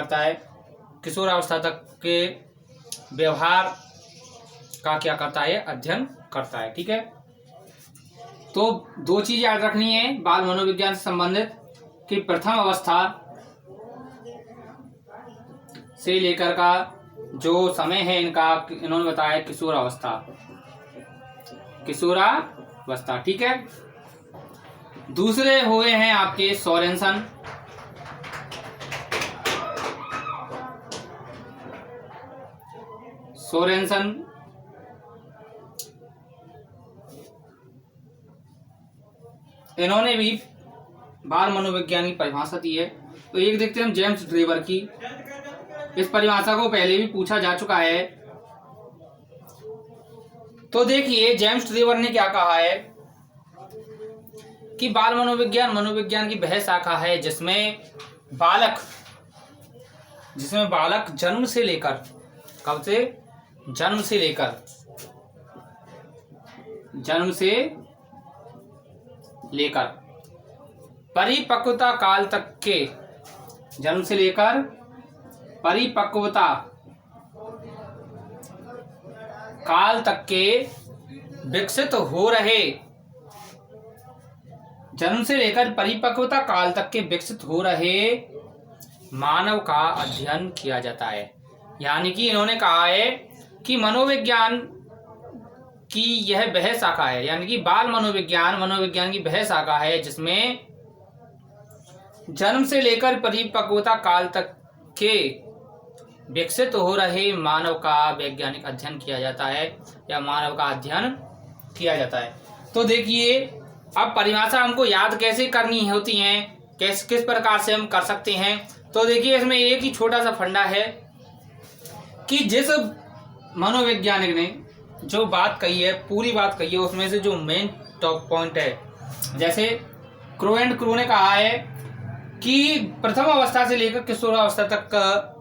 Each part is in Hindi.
करता है, किशोरावस्था तक के व्यवहार का क्या करता है, अध्ययन करता है। ठीक है, तो दो चीज याद रखनी है बाल मनोविज्ञान से संबंधित कि प्रथम अवस्था से लेकर का जो समय है इनका, इन्होंने बताया किशोरावस्था, किशोरावस्था। ठीक है, दूसरे हुए हैं आपके सोरेनसन, सोरेनसन इन्होंने भी बाल मनोविज्ञान की परिभाषा दी है। तो एक देखते हैं हम जेम्स ड्रेवर की। इस परिभाषा को पहले भी पूछा जा चुका है। तो देखिए जेम्स ड्रेवर ने क्या कहा है कि बाल मनोविज्ञान मनोविज्ञान की वह शाखा है जिसमें बालक जन्म से लेकर, कब से, जन्म से लेकर परिपक्वता काल तक के, जन्म से लेकर परिपक्वता काल तक के विकसित हो रहे, जन्म से लेकर परिपक्वता काल तक के विकसित हो रहे मानव का अध्ययन किया जाता है। यानी कि इन्होंने कहा है कि मनोविज्ञान की यह वह शाखा है, यानी कि बाल मनोविज्ञान की वह शाखा है जिसमें जन्म से लेकर परिपक्वता काल तक के विकसित हो रहे मानव का वैज्ञानिक अध्ययन किया जाता है या मानव का अध्ययन किया जाता है। तो देखिए अब परिभाषा हमको याद कैसे करनी होती है, किस प्रकार से हम कर सकते हैं। तो देखिए इसमें एक ही छोटा सा फंडा है कि जिस मनोवैज्ञानिक ने जो बात कही है, पूरी बात कही है, उसमें से जो मेन टॉप पॉइंट है, जैसे क्रो एंड क्रू ने कहा है कि प्रथम अवस्था से लेकर किशोरावस्था तक का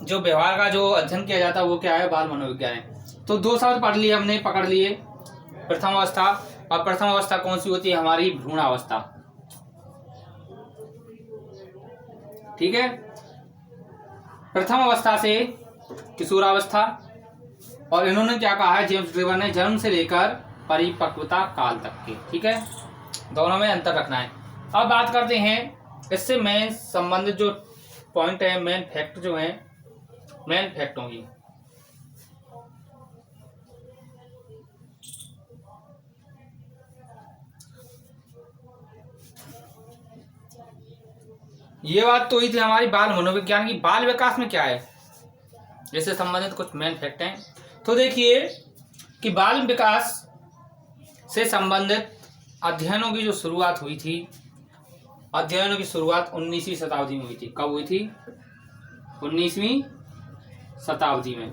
जो व्यवहार का जो अध्ययन किया जाता है वो क्या है, बाल मनोविज्ञान है। तो दो शब्द पढ़ लिए हमने, पकड़ लिए, प्रथम अवस्था। और प्रथम अवस्था कौन सी होती है, हमारी भ्रूण अवस्था। ठीक है, प्रथम अवस्था से किशोरावस्था। और इन्होंने क्या कहा है जेम्स ड्रेवर ने, जन्म से लेकर परिपक्वता काल तक के। ठीक है, दोनों में अंतर रखना है। अब बात करते हैं इससे मेन संबंधित जो पॉइंट है, मेन फैक्ट जो है, मेन फैक्टों की। ये बात तो ही थी हमारी बाल मनोविज्ञान की। बाल विकास में क्या है, इससे संबंधित कुछ मेन फैक्ट हैं। तो देखिए कि बाल विकास से संबंधित अध्ययनों की जो शुरुआत हुई थी, अध्ययनों की शुरुआत 19वीं शताब्दी में हुई थी। कब हुई थी, 19वीं शताब्दी में।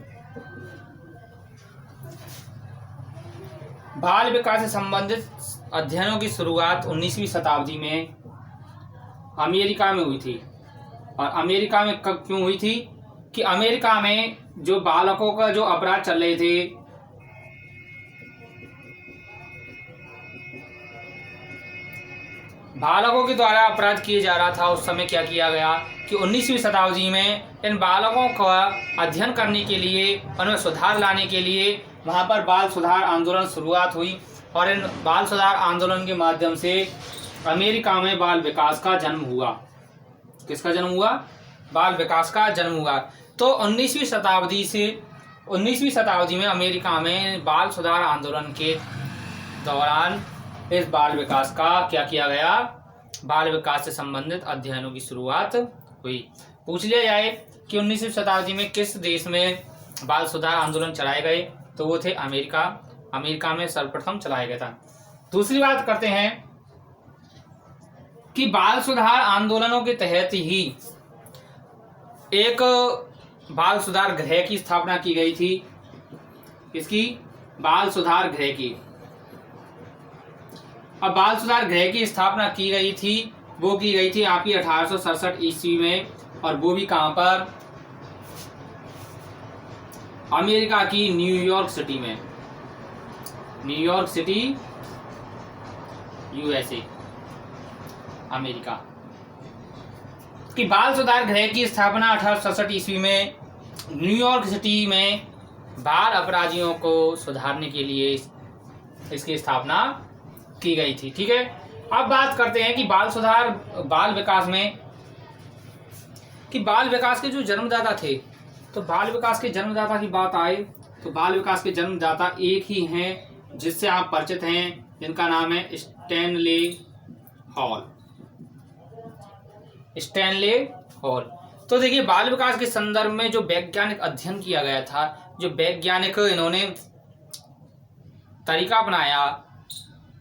बाल विकास से संबंधित अध्ययनों की शुरुआत 19वीं शताब्दी में अमेरिका में हुई थी। और अमेरिका में कब क्यों हुई थी कि अमेरिका में जो बालकों का जो अपराध चल रहे थे, बालकों के द्वारा अपराध किए जा रहा था, उस समय क्या किया गया कि 19वीं शताब्दी में इन बालकों का अध्ययन करने के लिए, उनमें सुधार लाने के लिए वहाँ पर बाल सुधार आंदोलन शुरुआत हुई। और इन बाल सुधार आंदोलन के माध्यम से अमेरिका में बाल विकास का जन्म हुआ। किसका जन्म हुआ, बाल विकास का जन्म हुआ। तो 19वीं शताब्दी में अमेरिका में बाल सुधार आंदोलन के दौरान इस बाल विकास का क्या किया गया, बाल विकास से संबंधित अध्ययनों की शुरुआत हुई। पूछ लिया जाए कि 19वीं शताब्दी में किस देश में बाल सुधार आंदोलन चलाए गए, तो वो थे अमेरिका। अमेरिका में सर्वप्रथम चलाया गया था। दूसरी बात करते हैं कि बाल सुधार आंदोलनों के तहत ही एक बाल सुधार गृह की स्थापना की गई थी। इसकी बाल सुधार गृह की, अब बाल सुधार गृह की स्थापना की गई थी, वो की गई थी आपकी 1867 ईस्वी में। और वो भी कहां पर, अमेरिका की न्यूयॉर्क सिटी में, न्यूयॉर्क सिटी यूएसए, अमेरिका। कि बाल सुधार गृह की स्थापना 1867 ईस्वी में न्यूयॉर्क सिटी में बाल अपराधियों को सुधारने के लिए इसकी स्थापना की गई थी। ठीक है, अब बात करते हैं कि बाल सुधार बाल विकास में, कि बाल विकास के जो जन्मदाता थे, तो बाल विकास के जन्मदाता की बात आए तो बाल विकास के जन्मदाता एक ही हैं जिससे आप परिचित हैं, जिनका नाम है स्टैनले हॉल। Stanley hall. तो देखिए, बाल विकास के संदर्भ में जो वैज्ञानिक अध्ययन किया गया था, जो वैज्ञानिक इन्होंने तरीका अपनाया,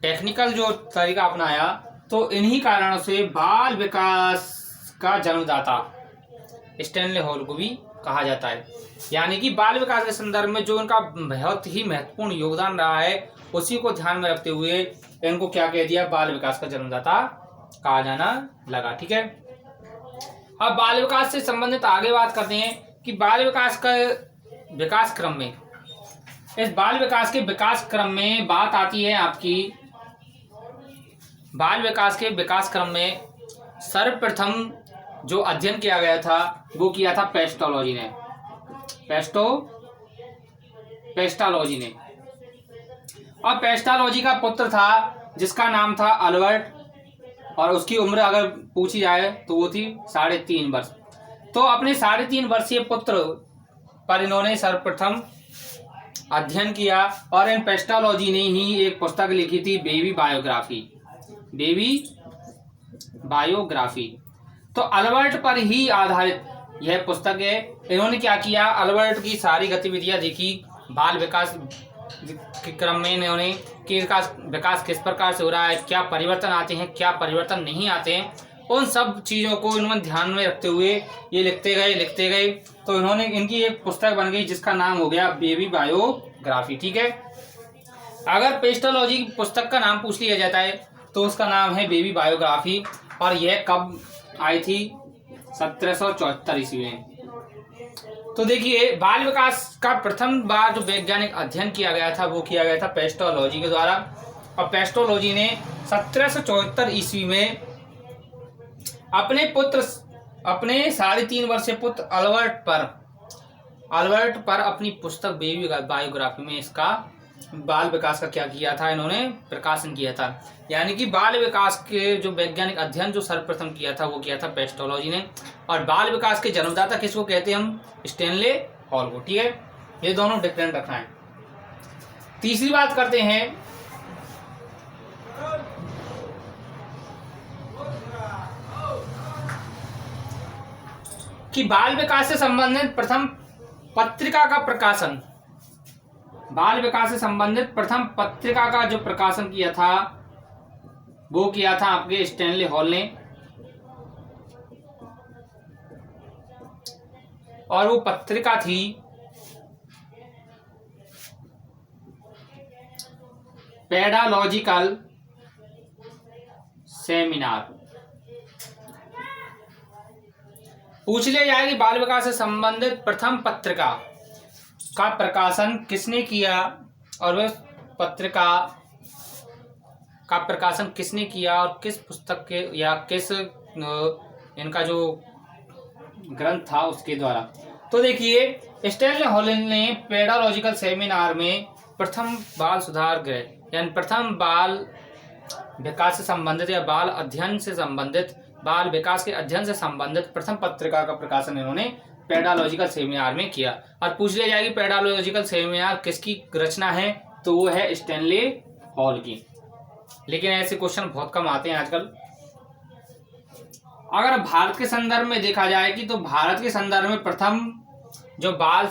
टेक्निकल जो तरीका अपनाया, तो इन्हीं कारणों से बाल विकास का जन्मदाता स्टैनले हॉल को भी कहा जाता है। यानी कि बाल विकास के संदर्भ में जो इनका बहुत ही महत्वपूर्ण योगदान रहा है, उसी को ध्यान में रखते हुए इनको क्या कह दिया, बाल विकास का जन्मदाता कहा जाना लगा। ठीक है, अब बाल विकास से संबंधित आगे बात करते हैं कि बाल विकास का विकास क्रम में, इस बाल विकास के विकास क्रम में बात आती है आपकी, बाल विकास के विकास क्रम में सर्वप्रथम जो अध्ययन किया गया था वो किया था पेस्टोलॉजी ने। पेस्टोलॉजी ने। और पेस्टोलॉजी का पुत्र था जिसका नाम था अल्बर्ट, और उसकी उम्र अगर पूछी जाए तो वो थी 3.5 वर्ष। तो अपने 3.5 वर्षीय पुत्र पर इन्होंने सर्वप्रथम अध्ययन किया और इन पेस्टोलॉजी ने ही एक पुस्तक लिखी थी, बेबी बायोग्राफी। तो अल्बर्ट पर ही आधारित यह पुस्तक है। इन्होंने क्या किया, अल्बर्ट की सारी गतिविधियां देखी बाल विकास के क्रम में, इन्होंने कि विकास किस प्रकार से हो रहा है, क्या परिवर्तन आते हैं, क्या परिवर्तन नहीं आते हैं, उन सब चीज़ों को इन्होंने ध्यान में रखते हुए ये लिखते गए। तो इन्होंने इनकी एक पुस्तक बन गई जिसका नाम हो गया बेबी बायोग्राफी। ठीक है, अगर पेस्टोलॉजी की पुस्तक का नाम पूछ लिया जाता है तो उसका नाम है बेबी बायोग्राफी, और यह कब आई थी, 1774 ईस्वी में। तो देखिए, बाल विकास का प्रथम बार जो वैज्ञानिक अध्ययन किया गया था वो किया गया था पेस्टोलॉजी के द्वारा, और पेस्टोलॉजी ने 1774 ईस्वी में अपने 3.5 वर्षीय पुत्र अल्बर्ट पर अपनी पुस्तक बेबी बायोग्राफी में इसका बाल विकास का क्या किया था, इन्होंने प्रकाशन किया था। यानी कि बाल विकास के जो वैज्ञानिक अध्ययन जो सर्वप्रथम किया था वो किया था पेस्टोलॉजी ने, और बाल विकास के जन्मदाता किसको कहते हैं हम, स्टैनले हॉल को। ठीक है, ये दोनों डिफरेंट रखना है। तीसरी बात करते हैं कि बाल विकास से संबंधित प्रथम पत्रिका का प्रकाशन, बाल विकास से संबंधित प्रथम पत्रिका का जो प्रकाशन किया था वो किया था आपके स्टैनले हॉल ने, और वो पत्रिका थी पेडालॉजिकल सेमिनार। पूछ लिया जाए कि बाल विकास से संबंधित प्रथम पत्रिका का प्रकाशन किसने किया, और वह पत्रिका का प्रकाशन किसने किया और किस पुस्तक के या किस इनका जो ग्रंथ था उसके द्वारा। तो देखिए, स्टैनले हॉल ने पेडालॉजिकल सेमिनार में प्रथम बाल सुधार गृह यानी प्रथम बाल विकास से संबंधित या बाल अध्ययन से संबंधित, बाल विकास के अध्ययन से संबंधित प्रथम पत्रिका का प्रकाशन इन्होंने पेडालॉजिकल सेमिनार में किया। और पूछ लिया जाएगी पेडालॉजिकल सेमिनार किसकी रचना है, तो वो है स्टैनले हॉल की। लेकिन ऐसे क्वेश्चन बहुत कम आते हैं आजकल। अगर भारत के संदर्भ में देखा जाए कि तो भारत के संदर्भ में प्रथम जो बाल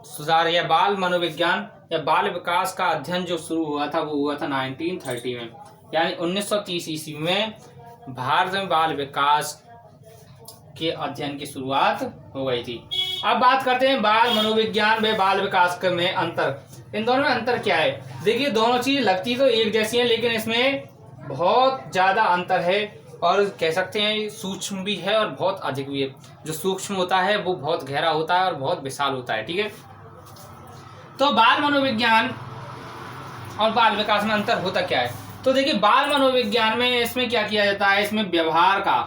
सुधार या बाल मनोविज्ञान या बाल विकास का अध्ययन जो शुरू हुआ था वो हुआ था 1930 में, यानी 1930 ईस्वी में भारत में बाल विकास के अध्ययन की शुरुआत हो गई थी। अब बात करते हैं बाल मनोविज्ञान व बाल विकास में अंतर। इन दोनों में अंतर क्या है? देखिए, दोनों चीज लगती तो एक जैसी हैं, लेकिन इसमें बहुत ज्यादा अंतर है, और कह सकते हैं सूक्ष्म भी है और बहुत अधिक भी है। जो सूक्ष्म होता है वो बहुत गहरा होता है और बहुत विशाल होता है। ठीक है, तो बाल मनोविज्ञान और बाल विकास में अंतर होता क्या है? तो देखिए, बाल मनोविज्ञान में इसमें क्या किया जाता है, इसमें व्यवहार का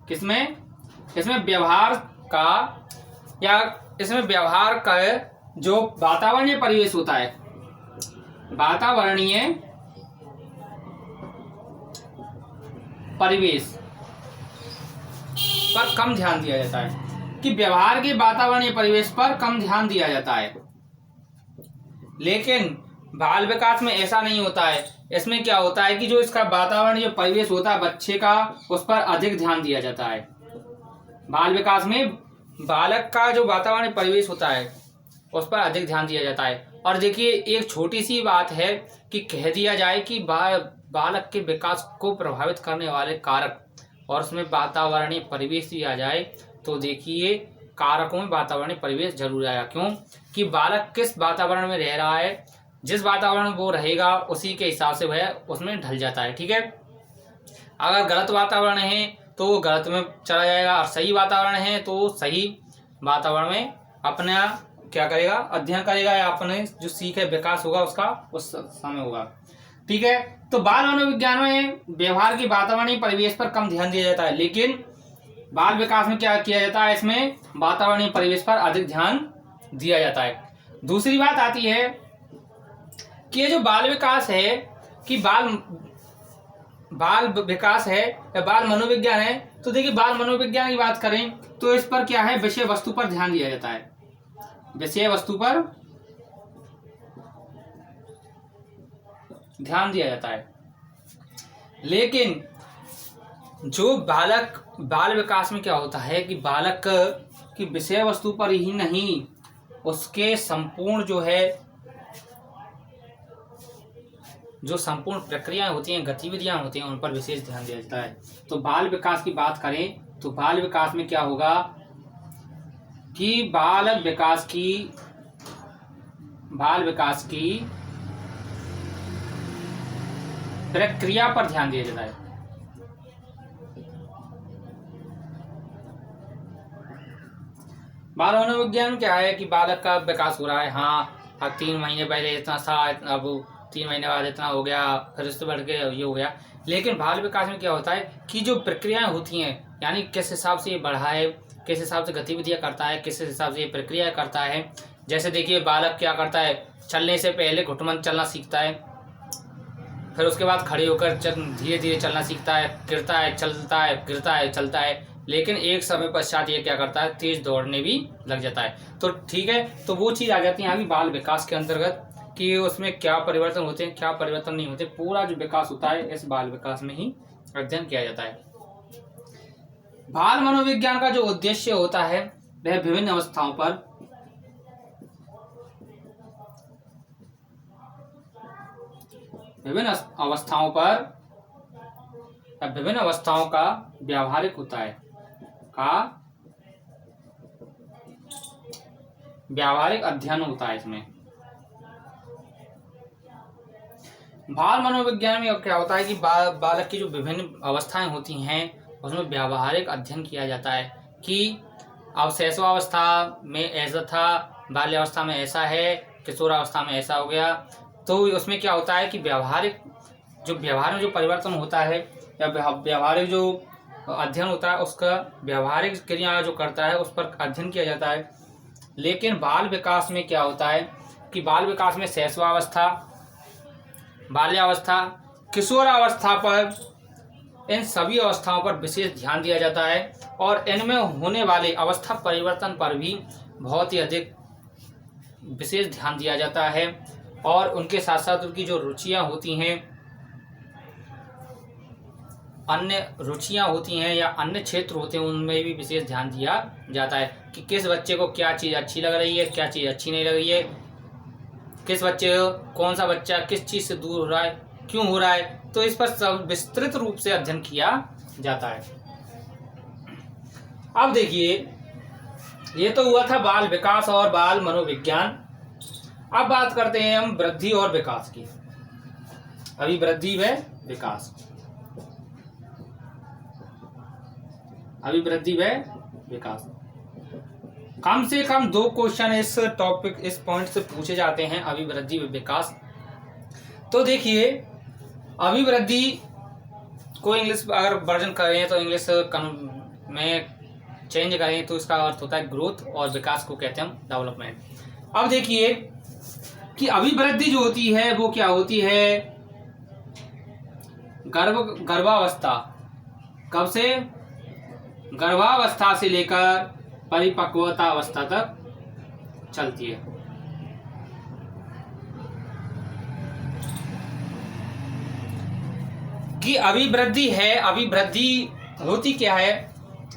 किसमें? इसमें व्यवहार का, या इसमें व्यवहार का जो वातावरणीय परिवेश होता है, वातावरणीय परिवेश पर कम ध्यान दिया जाता है, कि व्यवहार के वातावरणीय परिवेश पर कम ध्यान दिया जाता है। लेकिन बाल विकास में ऐसा नहीं होता है। इसमें क्या होता है कि जो इसका वातावरणीय परिवेश होता है बच्चे का, उस पर अधिक ध्यान दिया जाता है। बाल विकास में बालक का जो वातावरणीय परिवेश होता है उस पर अधिक ध्यान दिया जाता है। और देखिए, एक छोटी सी बात है कि कह दिया जाए कि बालक के विकास को प्रभावित करने वाले कारक, और उसमें वातावरणीय परिवेश भी आ जाए, तो देखिए कारकों में वातावरणीय परिवेश जरूर आएगा। क्यों? कि बालक किस वातावरण में रह रहा है, जिस वातावरण में वो रहेगा उसी के हिसाब से वह उसमें ढल जाता है। ठीक है, अगर गलत वातावरण है तो वो गलत में चला जाएगा, और सही वातावरण है तो सही वातावरण में अपना क्या करेगा, अध्ययन करेगा, या अपने जो सीख है विकास होगा उसका उस समय होगा। ठीक है, तो बाल मनोविज्ञान में व्यवहार के वातावरणीय परिवेश पर कम ध्यान दिया जाता है, लेकिन बाल विकास में क्या किया जाता है, इसमें वातावरणीय परिवेश पर अधिक ध्यान दिया जाता है। दूसरी बात आती है कि ये जो बाल विकास है, कि बाल विकास है या बाल मनोविज्ञान है, तो देखिए बाल मनोविज्ञान की बात करें तो इस पर क्या है, विषय वस्तु पर ध्यान दिया जाता है, विषय वस्तु पर ध्यान दिया जाता है। लेकिन जो बाल विकास में क्या होता है कि बालक की विषय वस्तु पर ही नहीं, उसके संपूर्ण जो संपूर्ण प्रक्रियाएं होती हैं, गतिविधियां होती हैं, उन पर विशेष ध्यान दिया जाता है। तो बाल विकास की बात करें तो बाल विकास में क्या होगा कि बाल विकास की प्रक्रिया पर ध्यान दिया जाता है। बाल मनोविज्ञान में क्या है कि बालक का विकास हो रहा है, हाँ अब 3 महीने पहले इतना था, अब 3 महीने बाद इतना हो गया, फिर उससे बढ़ के ये हो गया। लेकिन बाल विकास में क्या होता है कि जो प्रक्रियाएं होती हैं, यानी किस हिसाब से ये बढ़ा है, किस हिसाब से गतिविधियां करता है, किस हिसाब से ये प्रक्रिया करता है। जैसे देखिए बालक क्या करता है, चलने से पहले घुटमन चलना सीखता है, फिर उसके बाद खड़े होकर धीरे धीरे चलना सीखता है, गिरता है, चलता है, गिरता है, चलता है। लेकिन एक समय पश्चात ये क्या करता है, तेज दौड़ने भी लग जाता है। तो ठीक है, तो वो चीज़ आ जाती है अभी बाल विकास के अंतर्गत कि उसमें क्या परिवर्तन होते हैं, क्या परिवर्तन नहीं होते। पूरा जो विकास होता है इस बाल विकास में ही अध्ययन किया जाता है। बाल मनोविज्ञान का जो उद्देश्य होता है वह विभिन्न अवस्थाओं का व्यावहारिक होता है, व्यावहारिक अध्ययन होता है। इसमें बाल मनोविज्ञान में क्या होता है कि बालक की जो विभिन्न अवस्थाएं होती हैं उसमें व्यावहारिक अध्ययन किया जाता है कि अब शैशवावस्था में ऐसा था, बाल्यावस्था में ऐसा है, किशोरावस्था में ऐसा हो गया। तो उसमें क्या होता है कि व्यवहार में जो परिवर्तन होता है या व्यवहारिक जो अध्ययन होता है उसका व्यवहारिक क्रिया जो करता है उस पर अध्ययन किया जाता है। लेकिन बाल विकास में क्या होता है कि बाल विकास में शैशवावस्था, बाल्यावस्था, किशोरावस्था पर, इन सभी अवस्थाओं पर विशेष ध्यान दिया जाता है और इनमें होने वाले अवस्था परिवर्तन पर भी बहुत ही अधिक विशेष ध्यान दिया जाता है। और उनके साथ साथ उनकी जो रुचियां होती हैं या अन्य क्षेत्र होते हैं उनमें भी विशेष ध्यान दिया जाता है कि किस बच्चे को क्या चीज़ अच्छी लग रही है, क्या चीज़ अच्छी नहीं लग रही है, किस बच्चे को, कौन सा बच्चा किस चीज़ से दूर हो रहा है, क्यों हो रहा है। तो इस पर सब विस्तृत रूप से अध्ययन किया जाता है। अब देखिए, ये तो हुआ था बाल विकास और बाल मनोविज्ञान। अब बात करते हैं हम वृद्धि और विकास की। अभी वृद्धि व विकास, कम से कम 2 क्वेश्चन इस पॉइंट से पूछे जाते हैं, अभिवृद्धि व विकास। तो देखिए, अभिवृद्धि को इंग्लिश अगर वर्जन करें तो इंग्लिश में चेंज करें तो इसका अर्थ होता है ग्रोथ, और विकास को कहते हैं हम डेवलपमेंट। अब देखिए कि अभिवृद्धि जो होती है वो क्या होती है, गर्भावस्था, कब से, गर्भावस्था से लेकर परिपक्वता अवस्था तक चलती है। कि अभिवृद्धि है, अभिवृद्धि होती क्या है,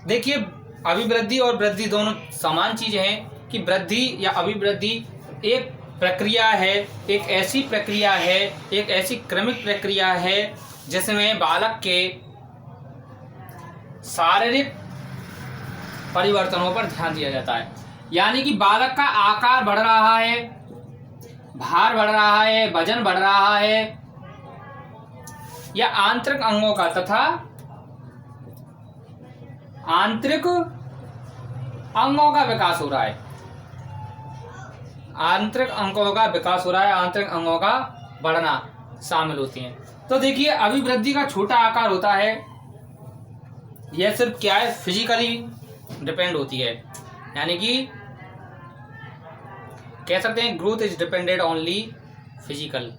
देखिए अभिवृद्धि और वृद्धि दोनों समान चीजें हैं। कि वृद्धि या अभिवृद्धि एक प्रक्रिया है, एक ऐसी प्रक्रिया है, एक ऐसी क्रमिक प्रक्रिया है जिसमें बालक के शारीरिक परिवर्तनों पर ध्यान दिया जाता है। यानी कि बालक का आकार बढ़ रहा है, भार बढ़ रहा है, वजन बढ़ रहा है, या आंतरिक अंगों का तथा आंतरिक अंगों का विकास हो रहा है, आंतरिक अंगों का विकास हो रहा है, आंतरिक अंगों का बढ़ना शामिल होती हैं। तो देखिए अभिवृद्धि का छोटा आकार होता है, यह सिर्फ क्या है, फिजिकली डिपेंड होती है। यानी कि कह सकते हैं growth is depended only physical,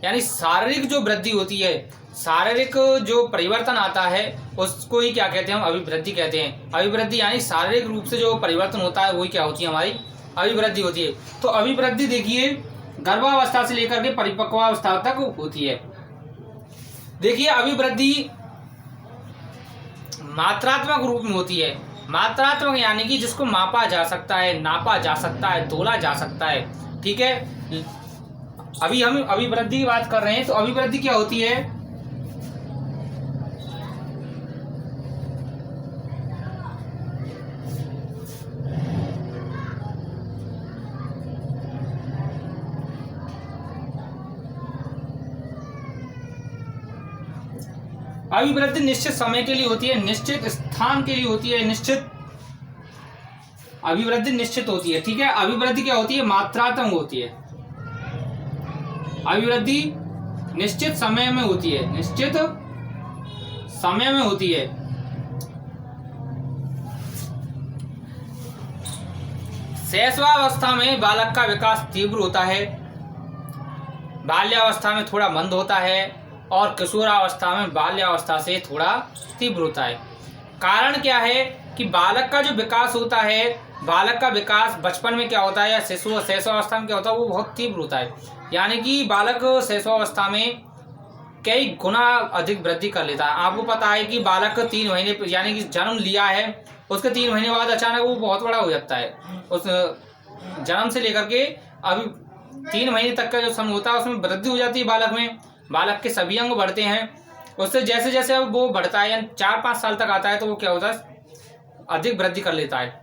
यानी शारीरिक जो वृद्धि होती है, शारीरिक जो परिवर्तन आता है उसको ही क्या कहते हैं, हम अभिवृद्धि कहते हैं। अभिवृद्धि यानी शारीरिक रूप से जो परिवर्तन होता है वही क्या होती है, हमारी अभिवृद्धि होती है। तो अभिवृद्धि देखिए गर्भावस्था से लेकर के परिपक्वावस्था तक होती है। देखिए अभिवृद्धि मात्रात्मक रूप में होती है। मात्रात्मक यानी कि जिसको मापा जा सकता है, नापा जा सकता है, तोला जा सकता है। ठीक है, अभी हम अभिवृद्धि की बात कर रहे हैं। तो अभिवृद्धि क्या होती है, अभिवृद्धि निश्चित समय के लिए होती है, निश्चित स्थान के लिए होती है, निश्चित अभिवृद्धि निश्चित होती है। ठीक है, अभिवृद्धि क्या होती है, मात्रात्मक होती है। अभिवृद्धि निश्चित समय में होती है, निश्चित समय में होती है। शैशवावस्था में बालक का विकास तीव्र होता है, बाल्यावस्था में थोड़ा मंद होता है, और किशोरावस्था में बाल्यावस्था से थोड़ा तीव्र होता है। कारण क्या है कि बालक का जो विकास होता है, बालक का विकास बचपन में क्या होता है या शैशवावस्था में क्या होता है, वो बहुत तीव्र होता है। यानी कि बालक शैशवावस्था में कई गुना अधिक वृद्धि कर लेता है। आपको पता है कि बालक 3 महीने यानी कि जन्म लिया है, उसके 3 महीने बाद अचानक वो बहुत बड़ा हो जाता है। उस जन्म से लेकर के अभी 3 महीने तक का जो समय होता है उसमें वृद्धि हो जाती है बालक में। बालक के सभी अंग बढ़ते हैं। उससे जैसे जैसे अब वो बढ़ता है, यानी 4-5 साल तक आता है, तो वो क्या होता है, अधिक वृद्धि कर लेता है।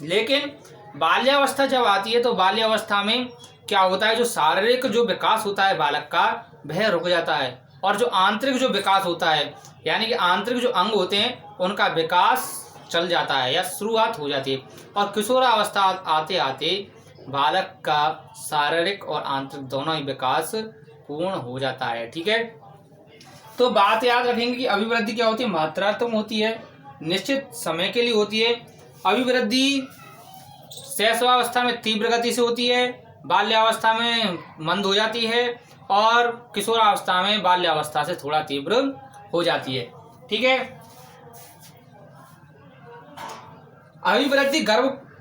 लेकिन बाल्यावस्था जब आती है तो बाल्यावस्था में क्या होता है, जो शारीरिक जो विकास होता है बालक का वह रुक जाता है, और जो आंतरिक जो विकास होता है यानी कि आंतरिक जो अंग होते हैं उनका विकास चल जाता है या शुरुआत हो जाती है। और किशोरावस्था आते आते बालक का शारीरिक और आंतरिक दोनों ही विकास पूर्ण हो जाता है। ठीक है, तो बात याद रखेंगे कि अभिवृद्धि क्या होती है, मात्रात्मक होती है, निश्चित समय के लिए होती है। अभिवृद्धि शैशवावस्था में तीव्र गति से होती है, बाल्यावस्था में मंद हो जाती है, और किशोरावस्था में बाल्यावस्था से थोड़ा तीव्र हो जाती है। ठीक है, अभिवृद्धि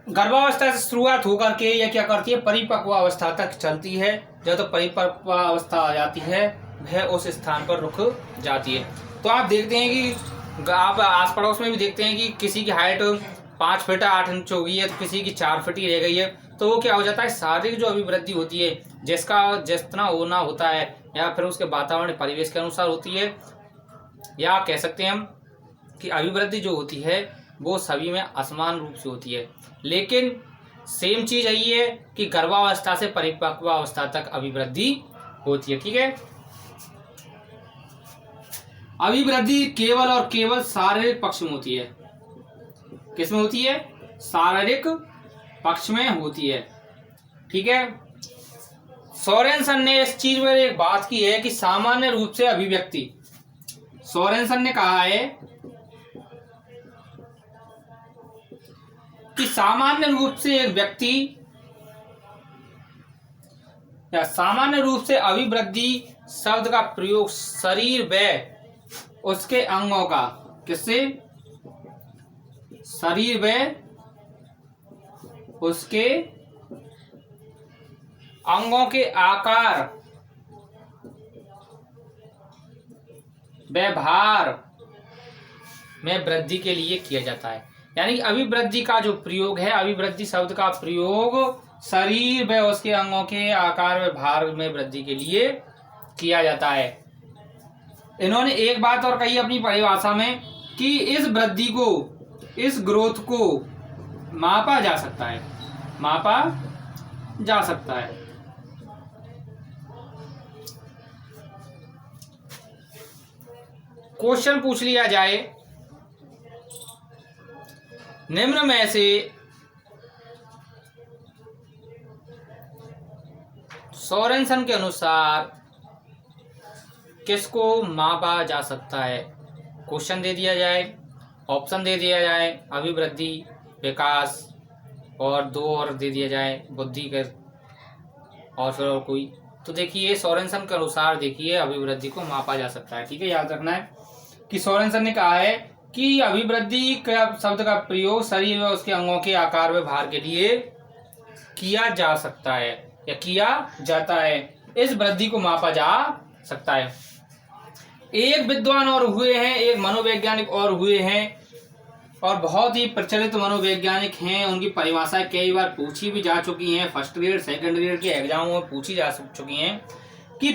गर्भावस्था से शुरुआत होकर के यह क्या करती है, परिपक्व अवस्था तक चलती है। जब तो परिपक्व अवस्था आ जाती है वह उस स्थान पर रुक जाती है। तो आप देखते हैं कि आप आस पड़ोस में भी देखते हैं कि किसी की हाइट 5 फीट 8 इंच हो गई है, तो किसी की 4 फीट ही रह गई है। तो वो क्या हो जाता है, शारीरिक जो अभिवृद्धि होती है जिसका जितना होना होता है या फिर उसके वातावरण परिवेश के अनुसार होती है, या कह सकते हैं हम कि अभिवृद्धि जो होती है वो सभी में असमान रूप से होती है। लेकिन सेम चीज यही है कि गर्भावस्था से परिपक्वावस्था तक अभिवृद्धि होती है। ठीक है, अभिवृद्धि केवल और केवल शारीरिक पक्ष में होती है। किसमें होती है, शारीरिक पक्ष में होती है। ठीक है, सोरेनसन ने इस चीज में एक बात की है कि सामान्य रूप से अभिव्यक्ति, सोरेनसन ने कहा है कि सामान्य रूप से एक व्यक्ति या सामान्य रूप से अभिवृद्धि शब्द का प्रयोग शरीर व उसके अंगों का, किससे? शरीर व उसके अंगों के आकार व भार में वृद्धि के लिए किया जाता है। यानी अभिवृद्धि का जो प्रयोग है, अभिवृद्धि शब्द का प्रयोग शरीर व उसके अंगों के आकार व भार में वृद्धि के लिए किया जाता है। इन्होंने एक बात और कही अपनी परिभाषा में कि इस वृद्धि को, इस ग्रोथ को मापा जा सकता है, मापा जा सकता है। क्वेश्चन पूछ लिया जाए, निम्न में से सोरेनसन के अनुसार किसको मापा जा सकता है? क्वेश्चन दे दिया जाए, ऑप्शन दे दिया जाए, अभिवृद्धि, विकास और दो और दे दिया जाए, बुद्धि के और फिर और कोई। तो देखिए सोरेनसन के अनुसार देखिए अभिवृद्धि को मापा जा सकता है। ठीक है, याद रखना है कि सोरेनसन ने कहा है कि अभिवृद्धि का शब्द का प्रयोग शरीर व उसके अंगों के आकार व भार के लिए किया जा सकता है या किया जाता है। इस वृद्धि को मापा जा सकता है। एक विद्वान और हुए हैं, एक मनोवैज्ञानिक और हुए हैं और बहुत ही प्रचलित मनोवैज्ञानिक हैं। उनकी परिभाषाएं कई बार पूछी भी जा चुकी हैं, फर्स्ट ग्रेड सेकंड ग्रेड के एग्जामों में पूछी जा चुकी हैं कि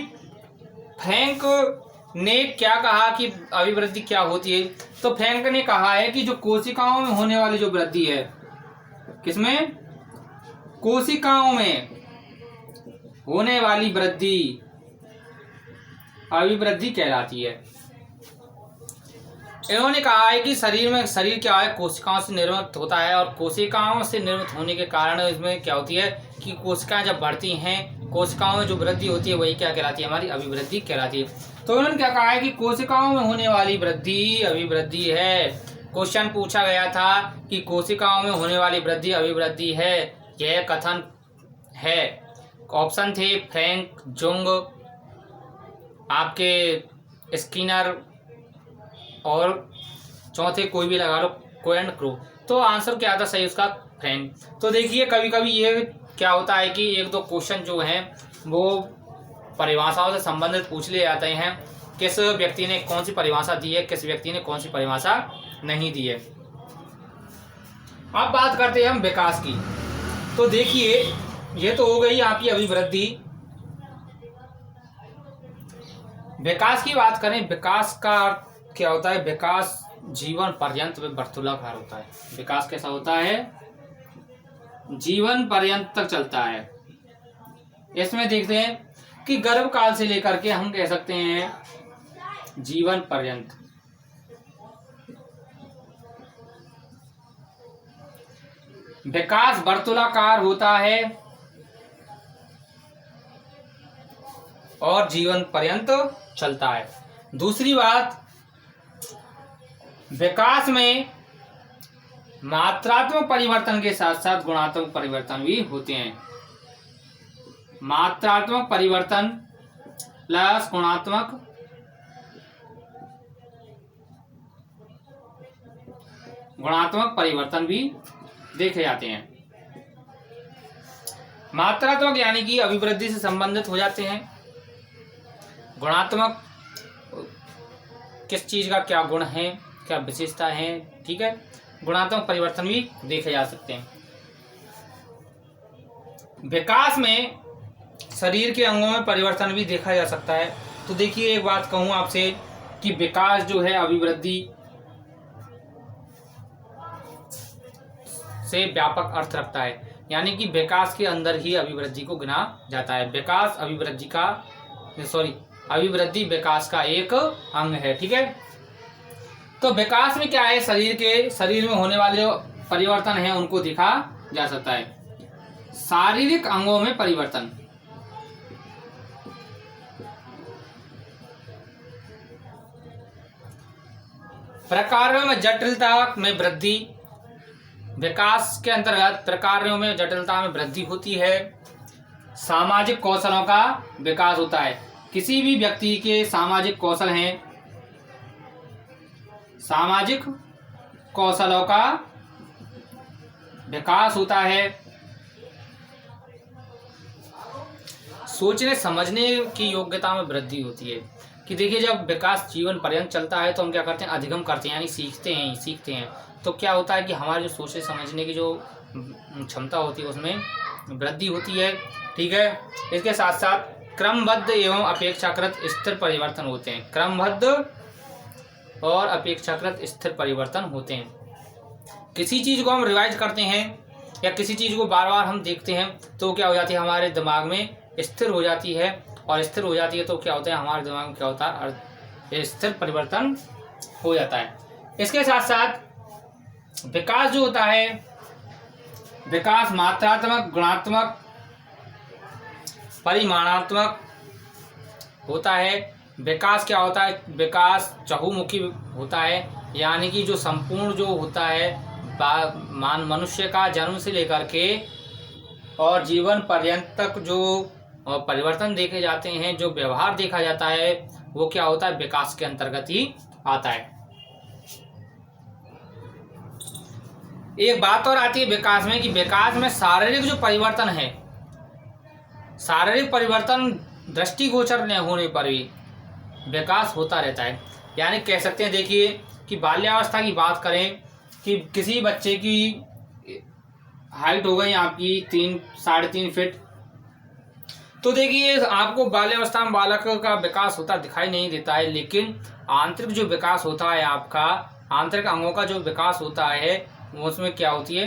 फ्रैंक ने क्या कहा कि अभिवृद्धि क्या होती है। तो फ्रैंक ने कहा है कि जो कोशिकाओं में होने वाली जो वृद्धि है, किसमें? कोशिकाओं में होने वाली वृद्धि अभिवृद्धि कहलाती है। इन्होंने कहा है कि शरीर क्या है, कोशिकाओं से निर्मित होता है और कोशिकाओं से निर्मित होने के कारण इसमें क्या होती है कि कोशिकाएं जब बढ़ती हैं, कोशिकाओं में जो वृद्धि होती है वही क्या कहलाती है? हमारी अभिवृद्धि कहलाती है। तो उन्होंने क्या कहा है कि कोशिकाओं में होने वाली वृद्धि अभिवृद्धि है। क्वेश्चन पूछा गया था कि कोशिकाओं में होने वाली वृद्धि अभिवृद्धि है, यह कथन है। ऑप्शन थे फ्रैंक, जुंग, आपके स्किनर और चौथे कोई भी लगा लो, को एंड क्रो। तो आंसर क्या था सही उसका? फ्रैंक। तो देखिए कभी कभी ये क्या होता है कि एक दो क्वेश्चन जो हैं वो परिभाषाओं से संबंधित पूछ लिए जाते हैं, किस व्यक्ति ने कौन सी परिभाषा दी है, किस व्यक्ति ने कौन सी परिभाषा नहीं दी है। अब बात करते हैं हम विकास की। तो देखिए ये तो हो गई आपकी अभिवृद्धि। विकास की बात करें, विकास का क्या होता है? विकास जीवन पर्यंत वर्तुलाकार होता है। विकास कैसा होता है? जीवन पर्यंत तक चलता है। इसमें देखते हैं कि गर्भ काल से लेकर के हम कह सकते हैं जीवन पर्यंत। विकास वर्तुलाकार होता है और जीवन पर्यंत चलता है। दूसरी बात, विकास में मात्रात्मक परिवर्तन के साथ साथ गुणात्मक परिवर्तन भी होते हैं। मात्रात्मक परिवर्तन प्लस गुणात्मक परिवर्तन भी देखे जाते हैं। मात्रात्मक यानी कि अभिवृद्धि से संबंधित हो जाते हैं। गुणात्मक किस चीज का क्या गुण है, क्या विशेषता है, ठीक है। गुणात्मक परिवर्तन भी देखे जा सकते हैं। विकास में शरीर के अंगों में परिवर्तन भी देखा जा सकता है। तो देखिए एक बात कहूं आपसे कि विकास जो है अभिवृद्धि से व्यापक अर्थ रखता है, यानी कि विकास के अंदर ही अभिवृद्धि को गिना जाता है। विकास अभिवृद्धि विकास का एक अंग है, ठीक है। तो विकास में क्या है, शरीर में होने वाले जो परिवर्तन है उनको देखा जा सकता है। शारीरिक अंगों में परिवर्तन, प्रकारों में जटिलता में वृद्धि, विकास के अंतर्गत प्रकारों में जटिलता में वृद्धि होती है। सामाजिक कौशलों का विकास होता है। किसी भी व्यक्ति के सामाजिक कौशल हैं, सामाजिक कौशलों का विकास होता है। सोचने समझने की योग्यता में वृद्धि होती है कि देखिए जब विकास जीवन पर्यंत चलता है तो हम क्या करते हैं, अधिगम करते हैं, यानी सीखते हैं। तो क्या होता है कि हमारे जो सोचने समझने की जो क्षमता होती है उसमें वृद्धि होती है। ठीक है, इसके साथ साथ क्रमबद्ध एवं अपेक्षाकृत स्थिर परिवर्तन होते हैं। क्रमबद्ध और अपेक्षाकृत स्थिर परिवर्तन होते हैं। किसी चीज़ को हम रिवाइज करते हैं या किसी चीज़ को बार बार हम देखते हैं तो क्या हो जाती है, हमारे दिमाग में स्थिर हो जाती है, और स्थिर हो जाती है तो क्या होता है, हमारे दिमाग में क्या होता है, स्थिर परिवर्तन हो जाता है। इसके साथ साथ विकास जो होता है, विकास मात्रात्मक, गुणात्मक, परिमाणात्मक होता है। विकास क्या होता है, विकास चहुमुखी होता है, यानी कि जो संपूर्ण जो होता है मनुष्य का जन्म से लेकर के और जीवन पर्यंत तक जो परिवर्तन देखे जाते हैं, जो व्यवहार देखा जाता है, वो क्या होता है, विकास के अंतर्गत ही आता है। एक बात और आती है विकास में कि विकास में शारीरिक जो परिवर्तन है, शारीरिक परिवर्तन दृष्टिगोचर न होने पर भी विकास होता रहता है। यानी कह सकते हैं, देखिए कि बाल्यावस्था की बात करें कि किसी बच्चे की हाइट हो गई आपकी 3-3.5 फीट, तो देखिए आपको बाल्यावस्था में बालक का विकास होता दिखाई नहीं देता है, लेकिन आंतरिक जो विकास होता है, आपका आंतरिक अंगों का जो विकास होता है, उसमें क्या होती है,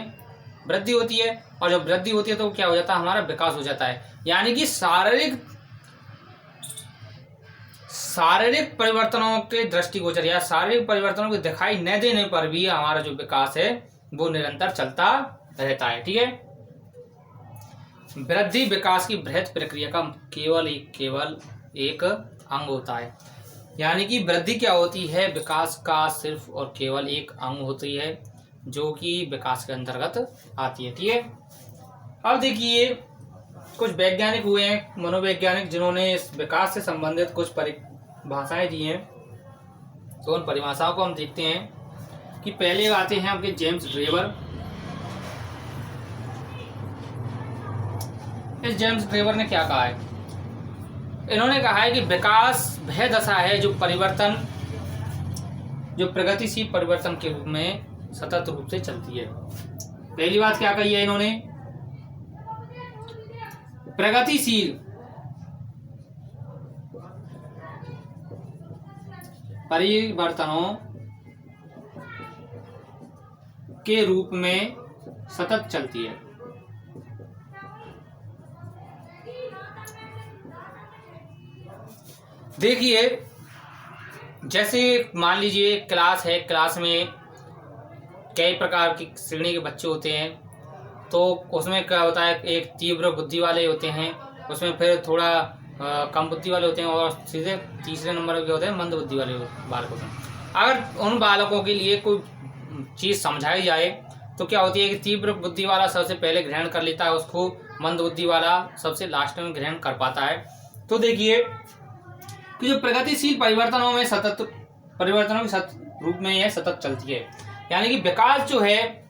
वृद्धि होती है। और जब वृद्धि होती है तो क्या हो जाता है, हमारा विकास हो जाता है। यानी कि शारीरिक परिवर्तनों के दृष्टिगोचर या शारीरिक परिवर्तनों के दिखाई न देने पर भी हमारा जो विकास है वो निरंतर चलता रहता है। ठीक है, वृद्धि विकास की बृहत प्रक्रिया का केवल एक अंग होता है। यानी कि वृद्धि क्या होती है, विकास का सिर्फ और केवल एक अंग होती है जो कि विकास के अंतर्गत आती है। ठीक है, अब देखिए कुछ वैज्ञानिक हुए हैं, मनोवैज्ञानिक, जिन्होंने इस विकास से संबंधित कुछ परिभाषाएं दी हैं। तो उन परिभाषाओं को हम देखते हैं कि पहले आते हैं आपके जेम्स ड्रेवर। इस जेम्स ड्रेवर ने क्या कहा है, इन्होंने कहा है कि विकास वह दशा है जो प्रगतिशील परिवर्तन के रूप में सतत रूप से चलती है। पहली बात क्या कही है इन्होंने, प्रगतिशील परिवर्तनों के रूप में सतत चलती है। देखिए जैसे मान लीजिए क्लास है, क्लास में कई प्रकार की श्रेणी के बच्चे होते हैं, तो उसमें क्या होता है, एक तीव्र बुद्धि वाले होते हैं, उसमें फिर थोड़ा कम बुद्धि वाले होते हैं, और सीधे तीसरे नंबर के होते हैं मंद बुद्धि वाले बालक होते हैं। अगर उन बालकों के लिए कोई चीज़ समझाई जाए तो क्या होती है कि तीव्र बुद्धि वाला सबसे पहले ग्रहण कर लेता है उसको, मंद बुद्धि वाला सबसे लास्ट में ग्रहण कर पाता है। तो देखिए कि जो प्रगतिशील परिवर्तनों में रूप में यह सतत चलती है। यानी कि विकास जो है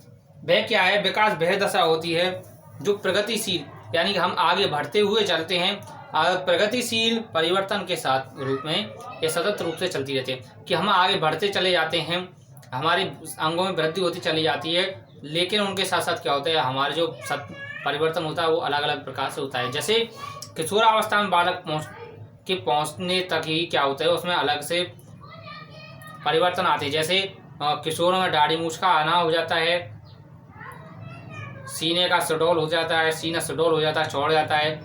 वह क्या है, विकास वह दशा होती है जो प्रगतिशील, यानी कि हम आगे बढ़ते हुए चलते हैं, प्रगतिशील परिवर्तन के साथ रूप में यह सतत रूप से चलती रहती है कि हम आगे बढ़ते चले जाते हैं, हमारे अंगों में वृद्धि होती चली जाती है, लेकिन उनके साथ साथ क्या होता है, हमारे जो परिवर्तन होता है वो अलग अलग प्रकार से होता है। जैसे किशोरावस्था में बालक पहुंचने तक ही क्या होता है, उसमें अलग से परिवर्तन आते हैं। जैसे किशोरों में दाढ़ी मूंछ का आना हो जाता है, सीने का सुडौल हो जाता है, सीना सुडौल हो जाता है, चौड़ जाता है।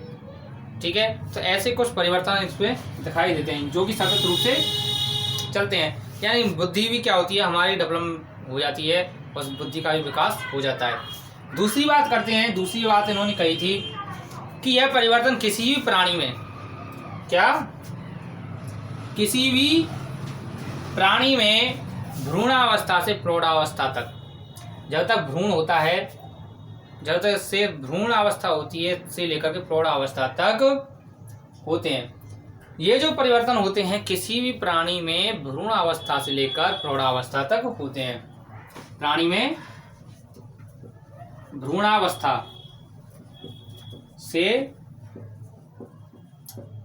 ठीक है, तो ऐसे कुछ परिवर्तन इसमें दिखाई देते हैं जो कि सतत रूप से चलते हैं। यानी बुद्धि भी क्या होती है, हमारी डेवलप हो जाती है, उस बुद्धि का भी विकास हो जाता है। दूसरी बात करते हैं, दूसरी बात इन्होंने कही थी कि यह परिवर्तन किसी भी प्राणी में, किसी भी प्राणी में भ्रूणावस्था से प्रौढ़ावस्था तक जब तक भ्रूण होता है, जब तक से भ्रूण अवस्था होती है से लेकर के प्रौढ़ अवस्था तक होते हैं। ये जो परिवर्तन होते हैं किसी भी प्राणी में भ्रूण अवस्था से लेकर प्रौढ़ावस्था तक होते हैं। प्राणी में भ्रूणावस्था से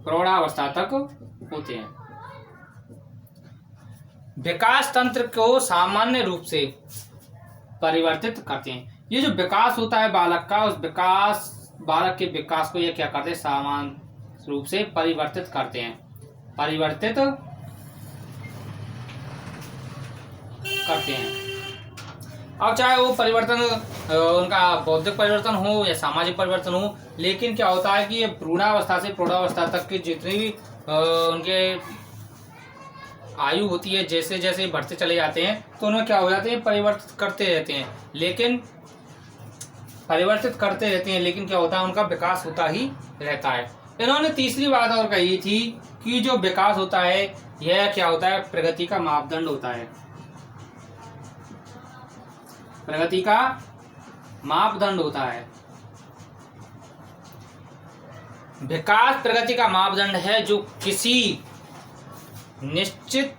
प्रौढ़ावस्था तक होते हैं। विकास तंत्र को सामान्य रूप से परिवर्तित करते हैं। ये जो विकास होता है बालक का, उस विकास, बालक के विकास को ये क्या करते हैं, सामान्य रूप से परिवर्तित करते हैं, परिवर्तित करते हैं। अब चाहे वो परिवर्तन उनका बौद्धिक परिवर्तन हो या सामाजिक परिवर्तन हो, लेकिन क्या होता है कि ये भ्रूणावस्था से प्रौढ़ावस्था तक की जितनी भी उनके आयु होती है, जैसे जैसे बढ़ते चले जाते हैं तो उन्हें क्या हो जाते हैं, परिवर्तित करते रहते हैं। लेकिन परिवर्तित करते रहते हैं, लेकिन क्या होता है, उनका विकास होता ही रहता है। इन्होंने तीसरी बात और कही थी कि जो विकास होता है यह क्या होता है, प्रगति का मापदंड होता है। प्रगति का मापदंड होता है। विकास प्रगति का मापदंड है जो किसी निश्चित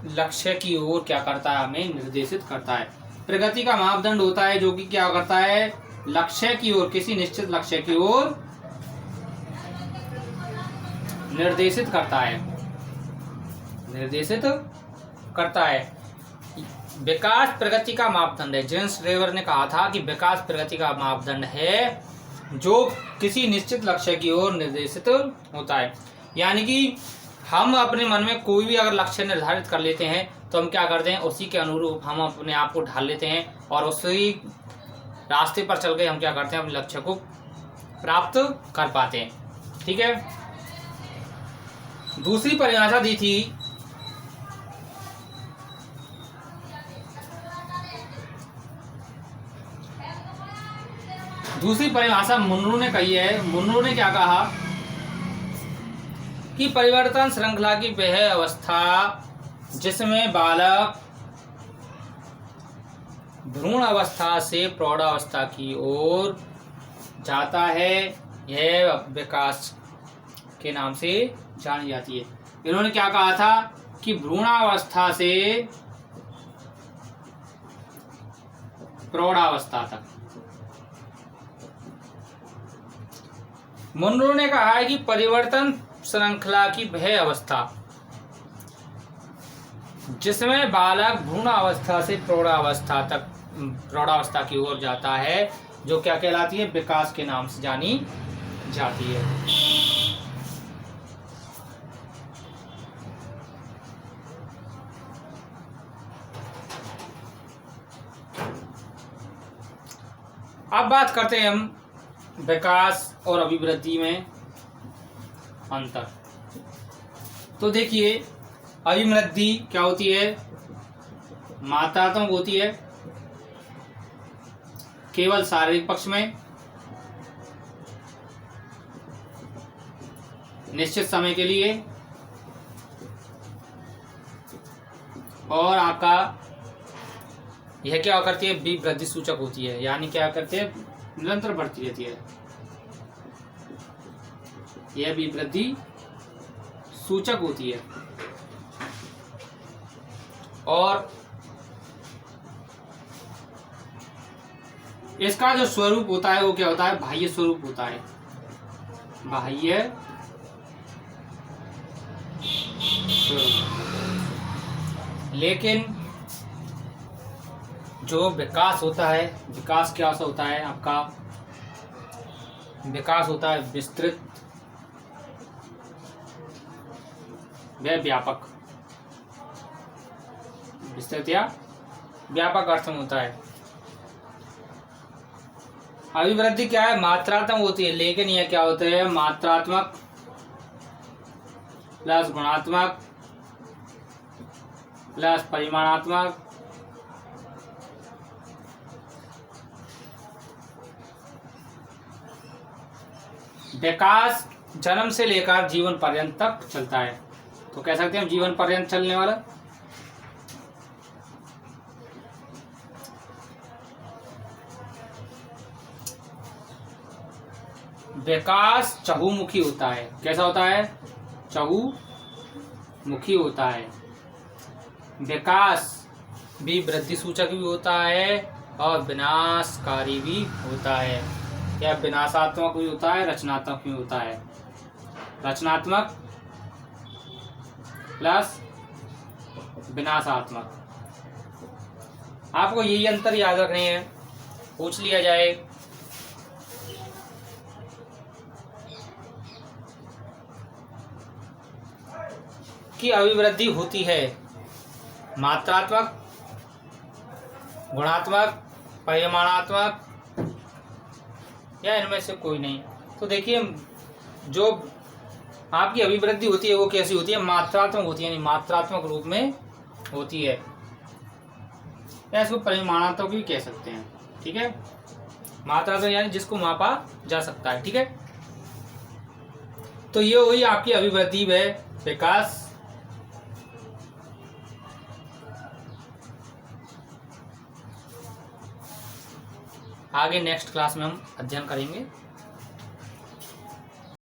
लक्ष्य की ओर क्या करता है, हमें निर्देशित करता है। प्रगति का मापदंड होता है जो कि क्या करता है, लक्ष्य की ओर, किसी निश्चित लक्ष्य की ओर निर्देशित करता है, निर्देशित करता है। विकास प्रगति का मापदंड है। जेम्स रेवर ने कहा था कि विकास प्रगति का मापदंड है जो किसी निश्चित लक्ष्य की ओर निर्देशित होता है। यानी कि हम अपने मन में कोई भी अगर लक्ष्य निर्धारित कर लेते हैं तो हम क्या करते हैं, उसी के अनुरूप हम अपने आप को ढाल लेते हैं और उसी रास्ते पर चल के हम क्या करते हैं, अपने लक्ष्य को प्राप्त कर पाते हैं। ठीक है। दूसरी परिभाषा दी थी मुनरो ने कही है। मुनरो ने क्या कहा कि परिवर्तन श्रृंखला की वह अवस्था जिसमें बालक भ्रूण अवस्था से प्रौढ़ावस्था की ओर जाता है, यह विकास के नाम से जानी जाती है। इन्होंने क्या कहा था कि भ्रूणावस्था से प्रौढ़ावस्था तक। मुनरो ने कहा है कि परिवर्तन श्रृंखला की वह अवस्था जिसमें बालक भ्रूणावस्था से प्रौढ़ावस्था की ओर जाता है, जो क्या कहलाती है, विकास के नाम से जानी जाती है। अब बात करते हैं हम विकास और अभिवृद्धि में अंतर। तो देखिए, अभिवृद्धि क्या होती है, मात्रात्मक होती है, केवल शारीरिक पक्ष में, निश्चित समय के लिए, और आपका यह क्या करती है, वृद्धि सूचक होती है। यानी क्या करते हैं, निरंतर बढ़ती रहती है। यह भी वृद्धि सूचक होती है। और इसका जो स्वरूप होता है वो क्या होता है, बाह्य स्वरूप होता है। बाह्य स्वरूप। लेकिन जो विकास होता है, विकास क्या होता है, आपका विकास होता है विस्तृत व व्यापक। विस्तृत या व्यापक अर्थ में होता है। अभिवृद्धि क्या है, मात्रात्मक होती है। लेकिन यह क्या होता है, मात्रात्मक प्लस गुणात्मक प्लस परिमाणात्मक विकास जन्म से लेकर जीवन पर्यंत तक चलता है। तो कह सकते हैं जीवन पर्यंत चलने वाला। विकास चहुमुखी होता है। कैसा होता है? चहुमुखी होता है। विकास भी वृद्धि सूचक भी होता है और विनाशकारी भी होता है। या विनाशात्मक भी होता है, रचनात्मक भी होता है। रचनात्मक प्लस विनाशात्मक। आपको यही अंतर याद रखने हैं। पूछ लिया जाए कि अभिवृद्धि होती है मात्रात्मक, गुणात्मक, परिमाणात्मक या इनमें से कोई नहीं। तो देखिए, जो आपकी अभिवृद्धि होती है वो कैसी होती है? मात्रात्मक होती है, यानी मात्रात्मक रूप में होती है, या इसको परिमाणात्मक भी कह सकते हैं। ठीक है, मात्रात्मक यानी जिसको मापा जा सकता है। ठीक है, तो ये हुई आपकी अभिवृद्धि व विकास। आगे नेक्स्ट क्लास में हम अध्ययन करेंगे।